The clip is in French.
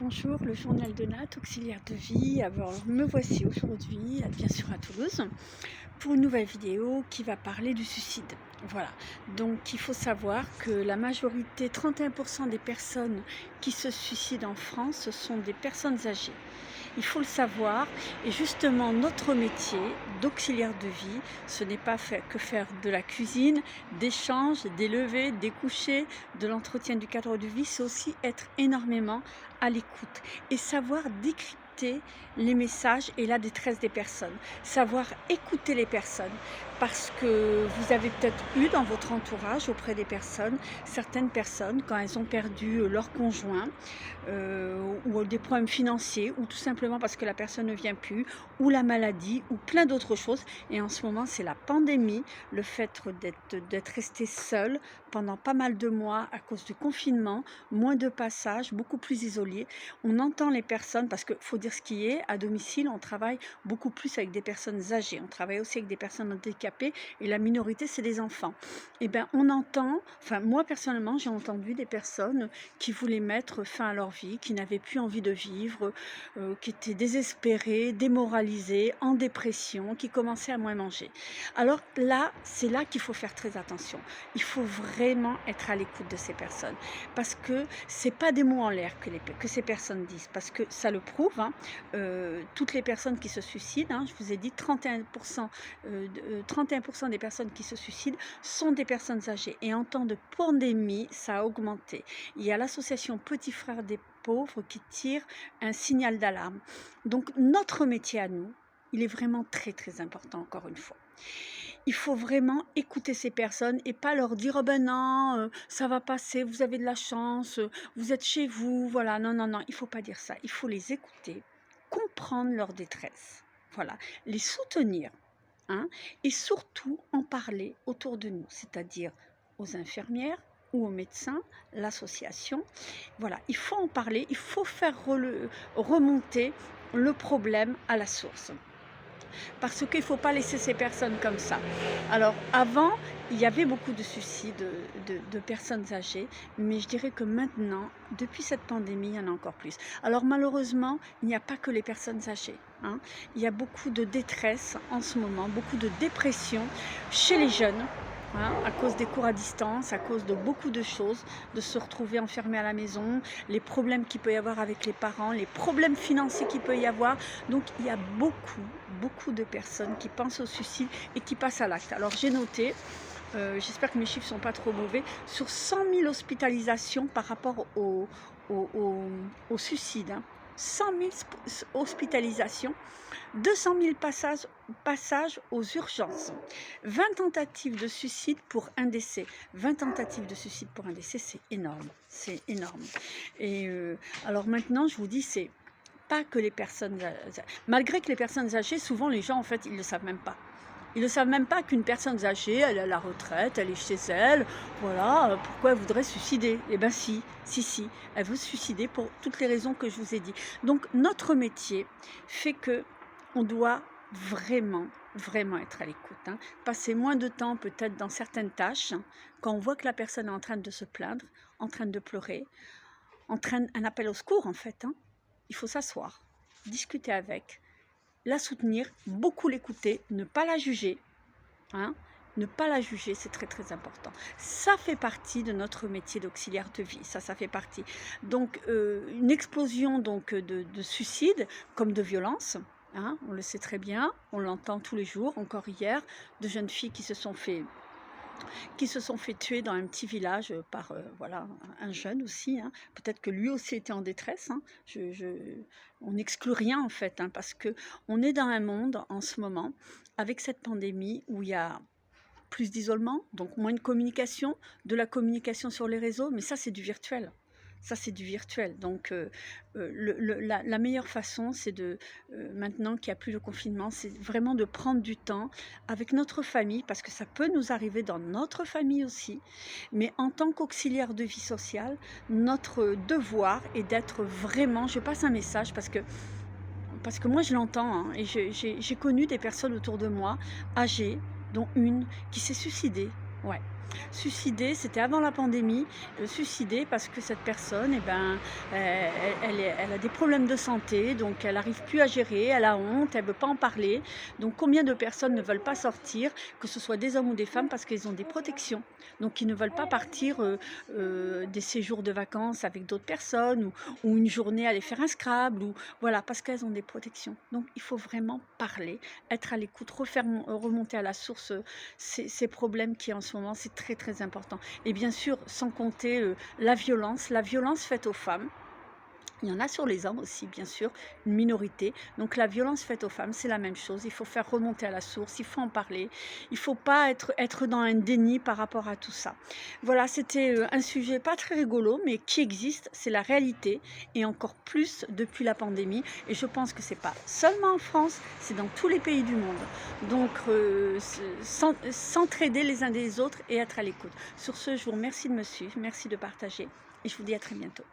Bonjour, le journal de Nat, auxiliaire de vie. Alors, me voici aujourd'hui, bien sûr à Toulouse, pour une nouvelle vidéo qui va parler du suicide. Voilà, donc il faut savoir que la majorité, 31% des personnes qui se suicident en France, ce sont des personnes âgées. Il faut le savoir, et justement notre métier d'auxiliaire de vie, ce n'est pas que faire de la cuisine, d'échanges, des levées, des couchers, de l'entretien du cadre de vie, c'est aussi être énormément à l'écoute et savoir décrypter les messages et la détresse des personnes, savoir écouter les personnes, parce que vous avez peut-être eu dans votre entourage auprès des personnes, certaines personnes quand elles ont perdu leur conjoint ou des problèmes financiers, ou tout simplement parce que la personne ne vient plus, ou la maladie, ou plein d'autres choses. Et en ce moment c'est la pandémie, le fait d'être resté seul pendant pas mal de mois à cause du confinement, moins de passages, beaucoup plus isolés. On entend les personnes, parce qu'il faut dire ce qui est, à domicile on travaille beaucoup plus avec des personnes âgées, on travaille aussi avec des personnes handicapées, et la minorité c'est des enfants. Et bien on entend, enfin moi personnellement j'ai entendu des personnes qui voulaient mettre fin à leur vie, qui n'avaient plus envie de vivre, qui étaient désespérées, démoralisées, en dépression, qui commençaient à moins manger. Alors là, c'est là qu'il faut faire très attention. Il faut vraiment être à l'écoute de ces personnes, parce que c'est pas des mots en l'air que ces personnes disent, parce que ça le prouve, hein. Toutes les personnes qui se suicident, hein, je vous ai dit 31%, 31% des personnes qui se suicident sont des personnes âgées, et en temps de pandémie ça a augmenté. Il y a l'association Petits Frères des Pauvres qui tire un signal d'alarme. Donc notre métier à nous, il est vraiment très très important, encore une fois. Il faut vraiment écouter ces personnes et pas leur dire: oh ben non, ça va passer, vous avez de la chance, vous êtes chez vous, voilà. Non, non, non, il ne faut pas dire ça. Il faut les écouter, comprendre leur détresse, voilà, les soutenir, hein, et surtout en parler autour de nous, c'est-à-dire aux infirmières ou aux médecins, l'association. Voilà, il faut en parler, il faut faire remonter le problème à la source, parce qu'il ne faut pas laisser ces personnes comme ça. Alors avant, il y avait beaucoup de suicides de personnes âgées, mais je dirais que maintenant, depuis cette pandémie, il y en a encore plus. Alors malheureusement, il n'y a pas que les personnes âgées, hein. Il y a beaucoup de détresse en ce moment, beaucoup de dépression chez les jeunes, hein, à cause des cours à distance, à cause de beaucoup de choses, de se retrouver enfermé à la maison, les problèmes qu'il peut y avoir avec les parents, les problèmes financiers qu'il peut y avoir. Donc il y a beaucoup de personnes qui pensent au suicide et qui passent à l'acte. Alors j'ai noté, j'espère que mes chiffres ne sont pas trop mauvais, sur 100 000 hospitalisations par rapport au suicide, hein. 100 000 hospitalisations, 200 000 passages aux urgences, 20 tentatives de suicide pour un décès. 20 tentatives de suicide pour un décès, c'est énorme, c'est énorme. Et alors maintenant, je vous dis, c'est pas que les personnes âgées. Malgré que les personnes âgées, souvent les gens, en fait, ils ne le savent même pas. Ils ne savent même pas qu'une personne âgée, elle est à la retraite, elle est chez elle, voilà, pourquoi elle voudrait se suicider? Eh bien si, elle veut se suicider pour toutes les raisons que je vous ai dit. Donc notre métier fait que on doit vraiment être à l'écoute, hein. Passer moins de temps peut-être dans certaines tâches, hein, quand on voit que la personne est en train de se plaindre, en train de pleurer, un appel au secours en fait, hein. Il faut s'asseoir, discuter avec, la soutenir, beaucoup l'écouter, ne pas la juger, hein, ne pas la juger, c'est très très important. Ça fait partie de notre métier d'auxiliaire de vie, ça fait partie. Donc une explosion donc, de suicide comme de violence, hein, on le sait très bien, on l'entend tous les jours, encore hier, de jeunes filles qui se sont fait tuer dans un petit village par voilà, un jeune aussi, hein. Peut-être que lui aussi était en détresse, hein. On n'exclut rien en fait, hein, parce qu'on est dans un monde en ce moment, avec cette pandémie, où il y a plus d'isolement, donc moins de communication, de la communication sur les réseaux, mais ça c'est du virtuel. Ça, c'est du virtuel. Donc, la meilleure façon, c'est maintenant qu'il n'y a plus de confinement, c'est vraiment de prendre du temps avec notre famille, parce que ça peut nous arriver dans notre famille aussi. Mais en tant qu'auxiliaire de vie sociale, notre devoir est d'être vraiment, je passe un message parce que moi je l'entends, hein, et j'ai connu des personnes autour de moi, âgées, dont une qui s'est suicidée. Ouais. Suicider, c'était avant la pandémie, suicider parce que cette personne, eh ben, elle a des problèmes de santé, donc elle n'arrive plus à gérer, elle a honte, elle ne veut pas en parler. Donc combien de personnes ne veulent pas sortir, que ce soit des hommes ou des femmes, parce qu'ils ont des protections. Donc ils ne veulent pas partir des séjours de vacances avec d'autres personnes ou une journée aller faire un Scrabble, ou voilà, parce qu'elles ont des protections. Donc il faut vraiment parler, être à l'écoute, remonter à la source ces problèmes qui en ce moment, c'est très très important. Et bien sûr, sans compter la violence faite aux femmes. Il y en a sur les hommes aussi, bien sûr, une minorité. Donc la violence faite aux femmes, c'est la même chose. Il faut faire remonter à la source, il faut en parler. Il ne faut pas être dans un déni par rapport à tout ça. Voilà, c'était un sujet pas très rigolo, mais qui existe, c'est la réalité. Et encore plus depuis la pandémie. Et je pense que ce n'est pas seulement en France, c'est dans tous les pays du monde. Donc s'entraider les uns des autres et être à l'écoute. Sur ce, je vous remercie de me suivre, merci de partager. Et je vous dis à très bientôt.